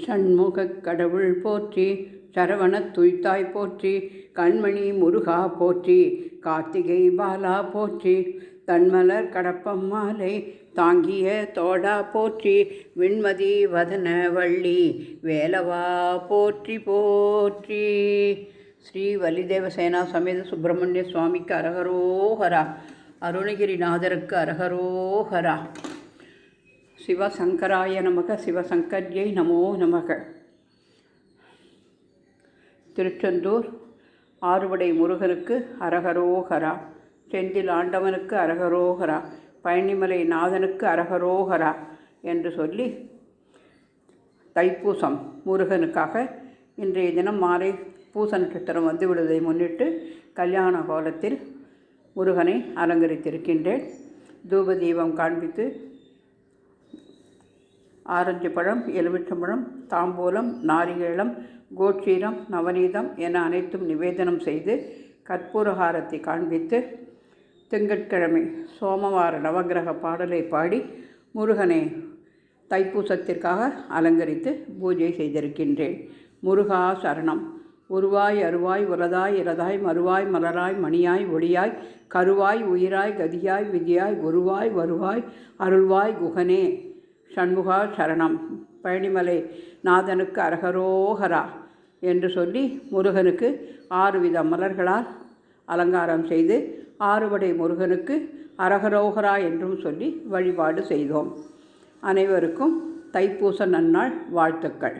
சண்முகக் கடவுள் போற்றி, சரவணத் துய்த்தாய் போற்றி, கண்மணி முருகா போற்றி, கார்த்திகை பாலா போற்றி, தன்மலர் கடப்பம் மாலை தாங்கிய தோடா போற்றி, விண்மதி வதன வள்ளி வேலவா போற்றி போற்றி. ஸ்ரீ வள்ளிதேவசேனா சமேத சுப்பிரமணிய சுவாமிக்கு அரகரோஹரா, அருணகிரிநாதருக்கு அரகரோஹரா. சிவசங்கராய நமக, சிவசங்கர்யை நமோ நமக. திருச்செந்தூர் ஆறுபடை முருகனுக்கு அரகரோஹரா, செந்தில் ஆண்டவனுக்கு அரகரோஹரா, பழனிமலை நாதனுக்கு அரகரோஹரா என்று சொல்லி தைப்பூசம் முருகனுக்காக இன்றைய தினம் மாலை பூச நட்சத்திரம் வந்துவிடுவதை முன்னிட்டு கல்யாண கோலத்தில் முருகனை அலங்கரித்திருக்கின்றேன். தூப தீபம் காண்பித்து ஆரஞ்சு பழம், எலுமிச்சம்பழம், தாம்பூலம், நாரிகேளம், கோட்சீரம், நவநீதம் என அனைத்தும் நிவேதனம் செய்து கற்பூரஹாரத்தை காண்பித்து திங்கட்கிழமை சோமவார நவகிரக பாடலை பாடி முருகனை தைப்பூசத்திற்காக அலங்கரித்து பூஜை செய்திருக்கின்றேன். முருகா சரணம். உருவாய் அருவாய் உலதாய் இலதாய் மறுவாய் மலராய் மணியாய் ஒளியாய் கருவாய் உயிராய் கதியாய் விதியாய் குருவாய் வருவாய் அருள்வாய் குகனே சண்முகா சரணம். பழனிமலை நாதனுக்கு அரகரோஹரா என்று சொல்லி முருகனுக்கு 6 வித மலர்களால் அலங்காரம் செய்து ஆறுபடை முருகனுக்கு அரகரோஹரா என்றும் சொல்லி வழிபாடு செய்தோம். அனைவருக்கும் தைப்பூச நன்னாள் வாழ்த்துக்கள்.